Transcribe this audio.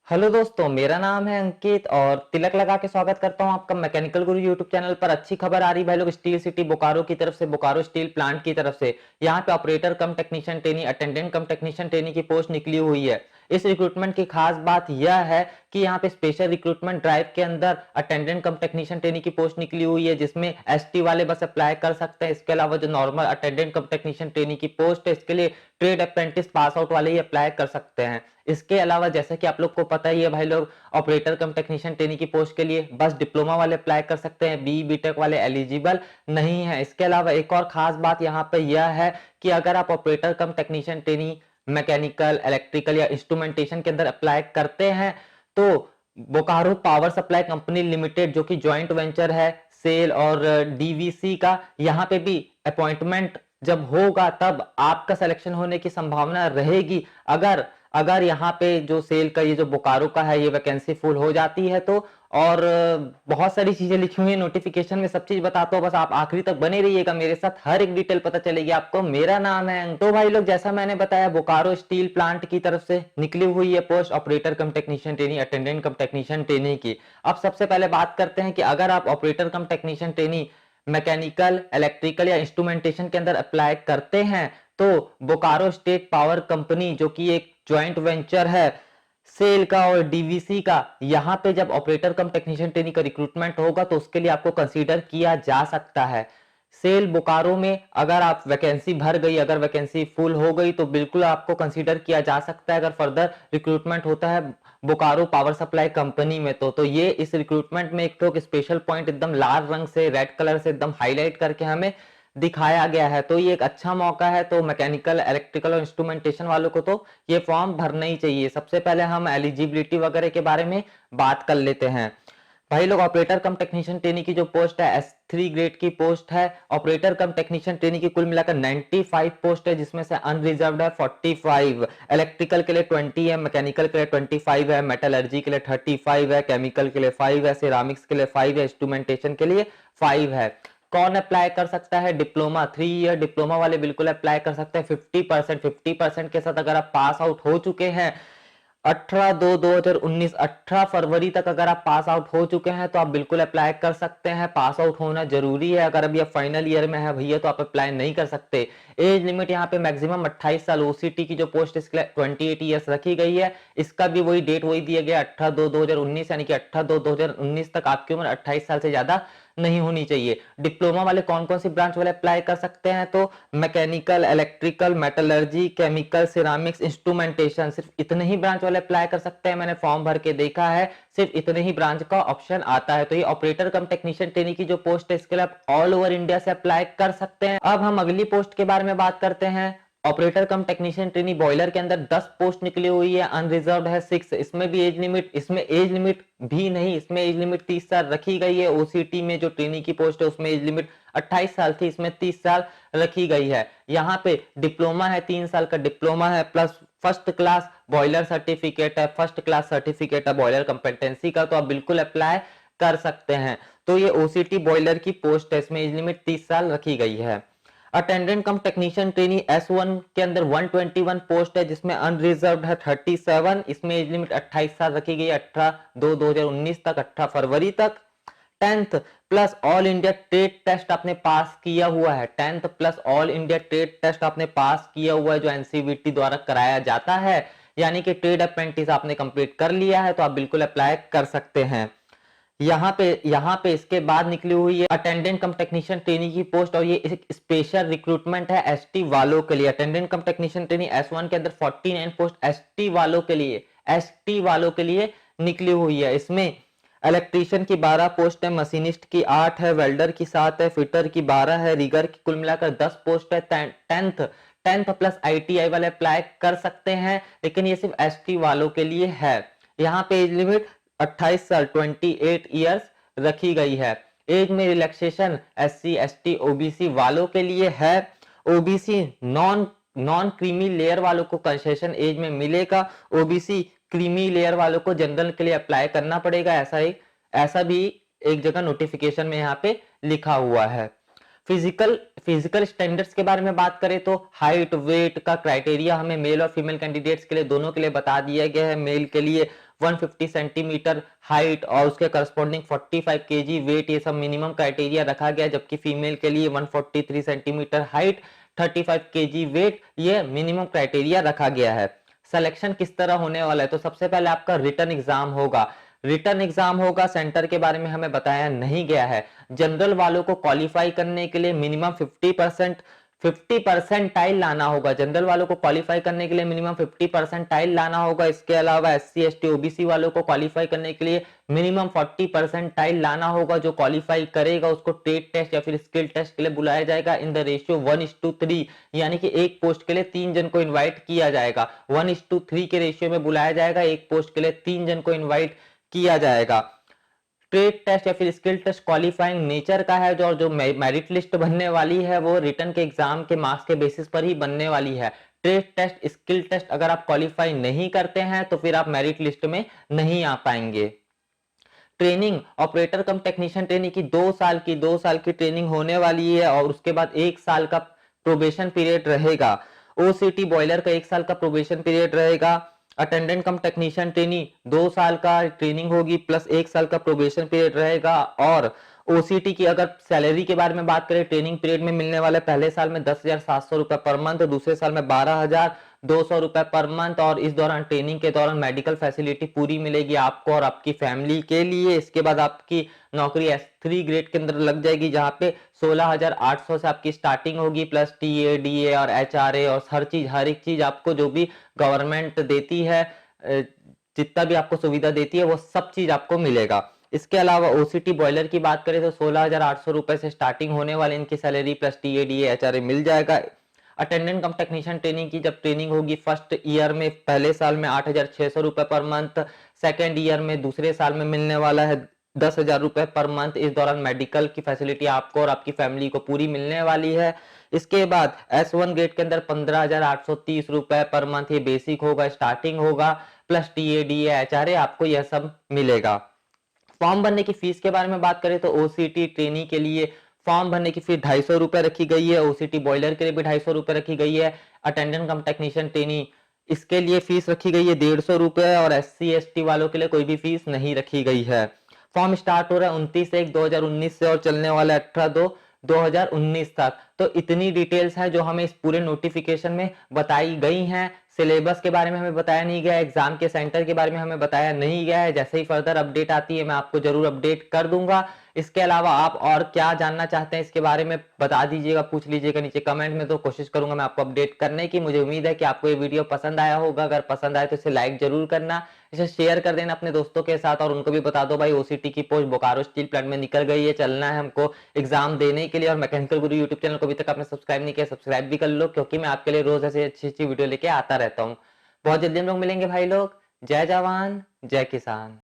Hello दोस्तों, मेरा नाम है अंकित और तिलक लगा के स्वागत करता हूं आपका मैकेनिकल गुरु यूट्यूब चैनल पर। अच्छी खबर आ रही भाई लोग, स्टील सिटी बोकारो की तरफ से, बोकारो स्टील प्लांट की तरफ से यहां पे ऑपरेटर कम टेक्नीशियन ट्रेनी, अटेंडेंट कम टेक्नीशियन ट्रेनी की पोस्ट निकली हुई है। इस रिक्रूटमेंट की खास बात यह है कि यहाँ पे स्पेशल रिक्रूटमेंट ड्राइव के अंदर अटेंडेंट कम टेक्नीशियन ट्रेनी की पोस्ट निकली हुई है, जिसमें एसटी वाले बस अप्लाई कर सकते हैं। इसके अलावा जो नॉर्मल अटेंडेंट कम टेक्नीशियन ट्रेनी की पोस्ट है, इसके लिए ट्रेड अप्रेंटिस पास आउट वाले ही अप्लाई कर सकते हैं। इसके अलावा जैसे कि आप लोग को पता ही है भाई लोग, ऑपरेटर कम टेक्नीशियन ट्रेनी की पोस्ट के लिए बस डिप्लोमा वाले अप्लाई कर सकते हैं, बी बीटेक वाले एलिजिबल नहीं है। इसके अलावा एक और खास बात यहाँ पे यह है कि अगर आप ऑपरेटर कम टेक्नीशियन ट्रेनी मैकेनिकल, इलेक्ट्रिकल या इंस्ट्रूमेंटेशन के अंदर अप्लाई करते हैं तो Bokaro power supply company limited, जो कि जॉइंट वेंचर है सेल और डीवीसी का, यहाँ पे भी अपॉइंटमेंट जब होगा तब आपका सिलेक्शन होने की संभावना रहेगी। अगर अगर यहाँ पे जो सेल का, ये जो बोकारो का है, ये वैकेंसी फुल हो जाती है तो। और बहुत सारी चीजें लिखी हुई है नोटिफिकेशन में, सब चीज बताता हूँ, बस आप आखिरी तक बने रहिएगा मेरे साथ, हर एक डिटेल पता चलेगी आपको। मेरा नाम है तो भाई लोग, जैसा मैंने बताया, बोकारो स्टील प्लांट की तरफ से निकली हुई है पोस्ट ऑपरेटर कम टेक्नीशियन ट्रेनी, अटेंडेंट कम टेक्नीशियन ट्रेनी की। अब सबसे पहले बात करते हैं कि अगर आप ऑपरेटर कम टेक्नीशियन ट्रेनी मैकेनिकल, इलेक्ट्रिकल या इंस्ट्रूमेंटेशन के अंदर अप्लाई करते हैं तो बोकारो स्टेट पावर कंपनी, जो कि एक ज्वाइंट वेंचर है सेल का और डीवीसी का, यहां पे जब ऑपरेटर कम टेक्नीशियन ट्रेनी का रिक्रूटमेंट होगा तो उसके लिए आपको कंसीडर किया जा सकता है। सेल बोकारो में अगर आप वैकेंसी भर गई, अगर वैकेंसी फुल हो गई तो बिल्कुल आपको कंसीडर किया जा सकता है अगर फर्दर रिक्रूटमेंट होता है बोकारो पावर सप्लाई कंपनी में। तो ये इस रिक्रूटमेंट में एक तो स्पेशल पॉइंट एकदम लाल रंग से, रेड कलर से एकदम हाईलाइट करके हमें दिखाया गया है, तो ये एक अच्छा मौका है। तो मैकेनिकल, इलेक्ट्रिकल और इंस्ट्रूमेंटेशन वालों को तो ये फॉर्म भरना ही चाहिए। सबसे पहले हम एलिजिबिलिटी वगैरह के बारे में बात कर लेते हैं भाई लोग। ऑपरेटर कम टेक्नीशियन ट्रेनी की जो पोस्ट है, S3 ग्रेड की पोस्ट है। ऑपरेटर कम टेक्नीशियन ट्रेनी की कुल मिलाकर 95 पोस्ट है, जिसमें से अनरिजर्व्ड है 45। इलेक्ट्रिकल के लिए 20 है, मैकेनिकल के लिए 25 है, मेटलर्जी के लिए 35 है, केमिकल के लिए 5 है, सिरामिक्स के लिए 5 है, इंस्ट्रूमेंटेशन के लिए 5 है। कौन अप्लाई कर सकता है? डिप्लोमा, 3 ईयर डिप्लोमा वाले बिल्कुल अप्लाई कर सकते हैं। 50% के साथ अगर आप पास आउट हो चुके हैं 18/2/2019, 18 फरवरी तक अगर आप पास आउट हो चुके हैं तो आप बिल्कुल अप्लाई कर सकते हैं। पास आउट होना जरूरी है। अगर अभी आप फाइनल ईयर में है भैया तो आप अप्लाई नहीं कर सकते। एज लिमिट यहाँ पे मैक्सिमम 28 साल, ओसीटी की जो पोस्ट इसके लिए 28 ईयर्स रखी गई है। इसका भी वही डेट वही दिया गया 18/2/2019, यानी कि 18/2/2019 तक आपकी उम्र 28 साल से ज्यादा नहीं होनी चाहिए। डिप्लोमा वाले कौन कौन सी ब्रांच वाले अप्लाई कर सकते हैं? तो mechanical, electrical, metallurgy, chemical, ceramics, instrumentation, सिर्फ इतने ही ब्रांच वाले अप्लाई कर सकते हैं। मैंने फॉर्म भर के देखा है, सिर्फ इतने ही ब्रांच का ऑप्शन आता है। तो ये ऑपरेटर कम टेक्नीशियन ट्रेनी की जो पोस्ट है, इसके लिए आप ऑल ओवर इंडिया से अप्लाई कर सकते हैं। अब हम अगली पोस्ट के बारे में बात करते हैं। ऑपरेटर कम टेक्नीशियन ट्रेनी बॉयलर के अंदर 10 पोस्ट निकली हुई है, अनरिजर्व्ड है 6। इसमें भी एज लिमिट, इसमें एज लिमिट भी नहीं, इसमें एज लिमिट 30 साल रखी गई है। ओसीटी में जो ट्रेनी की पोस्ट है उसमें एज लिमिट 28 साल थी, इसमें 30 साल रखी गई है। यहाँ पे डिप्लोमा है, 3 साल का डिप्लोमा है, plus first class boiler certificate है, फर्स्ट क्लास सर्टिफिकेट है बॉयलर कंपेटेंसी का, तो आप बिल्कुल अप्लाई कर सकते हैं। तो ये ओसीटी बॉयलर की पोस्ट है, इसमें एज लिमिट 30 साल रखी गई है। अटेंडेंट कम टेक्नीशियन ट्रेनी S1 के अंदर 121 पोस्ट है, जिसमें अनरिजर्व्ड है 37। इसमें एज लिमिट 28 साल रखी गई है, 18/2/2019 तक, 18 फरवरी तक। 10th plus all India trade test आपने पास किया हुआ है, 10th plus all India trade test आपने पास किया हुआ है, जो एनसीवीटी द्वारा कराया जाता है, यानी कि ट्रेड अप्रेंटिस आपने कंप्लीट कर लिया है, तो आप बिल्कुल अप्लाई कर सकते हैं। यहाँ पे इसके बाद निकली हुई है अटेंडेंट कम टेक्नीशियन ट्रेनी की पोस्ट, और ये एक स्पेशल रिक्रूटमेंट है एसटी वालों के लिए। अटेंडेंट कम टेक्नीशियन ट्रेनी S1 के अंदर 49 पोस्ट एसटी वालों के लिए, एसटी वालों के लिए निकली हुई है। इसमें इलेक्ट्रीशियन की 12 पोस्ट है, मशीनिस्ट की 8 है, वेल्डर की 7 है, फिटर की 12 है, रिगर की कुल मिलाकर 10 पोस्ट है। 10th प्लस आईटीआई वाले अप्लाई कर सकते हैं, लेकिन ये सिर्फ एसटी वालों के लिए है। यहाँ पे एज लिमिट 28 साल, 28 ईयर्स रखी गई है। एज में रिलैक्सेशन एससी, एसटी, ओबीसी वालों के लिए है। OBC non non creamy layer वालों को कंसेशन एज में मिलेगा। ओबीसी क्रीमी लेयर वालों को जनरल के लिए अप्लाई करना पड़ेगा। ऐसा भी एक जगह नोटिफिकेशन में यहाँ पे लिखा हुआ है। फिजिकल फिजिकल स्टैंडर्ड्स के बारे में बात करें तो हाइट वेट का क्राइटेरिया हमें मेल और फीमेल कैंडिडेट्स के लिए, दोनों के लिए बता दिया गया है। मेल के लिए 150 सेंटीमीटर हाइट और उसके करस्पॉन्डिंग 45 केजी वेट, ये सब मिनिमम क्राइटेरिया रखा गया, जबकि फीमेल के लिए 143 सेंटीमीटर हाइट 35 केजी वेट ये मिनिमम क्राइटेरिया रखा गया है। सिलेक्शन किस तरह होने वाला है, तो सबसे पहले आपका रिटन एग्जाम होगा। रिटन एग्जाम होगा, सेंटर के बारे में हमें बताया नहीं गया है। जनरल वालों को क्वालिफाई करने के लिए मिनिमम 50 परसेंटाइल लाना होगा। जनरल वालों को क्वालिफाई करने के लिए मिनिमम 50 परसेंटाइल लाना होगा। इसके अलावा एससी एसटी ओबीसी वालों को क्वालिफाई करने के लिए मिनिमम 40 परसेंटाइल लाना होगा। जो क्वालिफाई करेगा उसको ट्रेड टेस्ट या फिर स्किल टेस्ट के लिए बुलाया जाएगा इन द रेशियो 1:3, यानी कि एक पोस्ट के लिए 3 जन को इन्वाइट किया जाएगा। 1:3 के रेशियो में बुलाया जाएगा, एक पोस्ट के लिए 3 जन को इन्वाइट किया जाएगा। ट्रेड टेस्ट या फिर स्किल टेस्ट क्वालिफाइंग नेचर का है, जो मेरिट लिस्ट बनने वाली है वो रिटन के एग्जाम के मार्क्स के बेसिस पर ही बनने वाली है। ट्रेड टेस्ट स्किल टेस्ट अगर आप क्वालिफाई नहीं करते हैं तो फिर आप मेरिट लिस्ट में नहीं आ पाएंगे। ट्रेनिंग ऑपरेटर कम टेक्नीशियन ट्रेनिंग की 2 साल की ट्रेनिंग होने वाली है और उसके बाद 1 साल का प्रोबेशन पीरियड रहेगा। ओसीटी बॉयलर का 1 साल का प्रोबेशन पीरियड रहेगा। अटेंडेंट कम टेक्नीशियन ट्रेनिंग 2 साल का ट्रेनिंग होगी प्लस 1 साल का प्रोबेशन पीरियड रहेगा। और ओसीटी की अगर सैलरी के बारे में बात करें, ट्रेनिंग पीरियड में मिलने वाले पहले साल में 10,700 रुपए पर मंथ, दूसरे साल में 12,200 रुपए पर मंथ। और इस दौरान ट्रेनिंग के दौरान मेडिकल फैसिलिटी पूरी मिलेगी आपको और आपकी फैमिली के लिए। इसके बाद आपकी नौकरी S3 ग्रेड के अंदर लग जाएगी, जहां पे 16,800 से आपकी स्टार्टिंग होगी, प्लस टीए डीए और एचआरए और हर एक चीज आपको जो भी गवर्नमेंट देती है, जितना भी आपको सुविधा देती है वो सब चीज आपको मिलेगा। इसके अलावा ओसीटी बॉयलर की बात करें तो 16,800 रुपए से स्टार्टिंग होने वाली इनकी salary, plus TA DA HRA मिल जाएगा। अटेंडेंट कम टेक्नीशियन ट्रेनिंग की जब ट्रेनिंग होगी फर्स्ट ईयर में, पहले साल में 8,600 रुपए पर मंथ, सेकेंड ईयर में दूसरे साल में मिलने वाला है 10,000 रुपए पर मंथ। इस दौरान मेडिकल की फैसिलिटी आपको और आपकी फैमिली को पूरी मिलने वाली है। इसके बाद S1 ग्रेड के अंदर 15,830 रुपए पर मंथ ये बेसिक होगा, स्टार्टिंग होगा, प्लस टीए डीए एचआरए आपको यह सब मिलेगा। फॉर्म भरने की फीस के बारे में बात करें तो ओसीटी ट्रेनी के लिए फॉर्म भरने की फीस 250 रुपए रखी गई है। ओसीटी बॉयलर के लिए भी 250 रुपए रखी गई है। अटेंडेंट कम टेक्नीशियन ट्रेनी इसके लिए फीस रखी गई है 150 रुपए और एससी एसटी वालों के लिए कोई भी फीस नहीं रखी गई है। फॉर्म स्टार्ट हो रहा है 29/1/2019 से और चलने वाला है 18/2/2019 तक। तो इतनी डिटेल्स है जो हमें इस पूरे नोटिफिकेशन में बताई गई हैं। सिलेबस के बारे में हमें बताया नहीं गया, एग्जाम के सेंटर के बारे में हमें बताया नहीं गया है। जैसे ही फर्दर अपडेट आती है मैं आपको जरूर अपडेट कर दूंगा। इसके अलावा आप और क्या जानना चाहते हैं इसके बारे में बता दीजिएगा, पूछ लीजिएगा नीचे कमेंट में, तो कोशिश करूंगा मैं आपको अपडेट करने की। मुझे उम्मीद है कि आपको ये वीडियो पसंद आया होगा। अगर पसंद आए तो इसे लाइक जरूर करना, इसे शेयर कर देना अपने दोस्तों के साथ और उनको भी बता दो भाई ओसीटी की पोस्ट बोकारो स्टील प्लांट में निकल गई है, चलना है हमको एग्जाम देने के लिए। और मैकेनिकल गुरु यूट्यूब चैनल को अभी तक आपने सब्सक्राइब नहीं किया, सब्सक्राइब भी कर लो, क्योंकि मैं आपके लिए रोज ऐसी अच्छी अच्छी वीडियो लेके आता रहता हूँ। बहुत जल्दी हम लोग मिलेंगे भाई लोग। जय जवान जय किसान।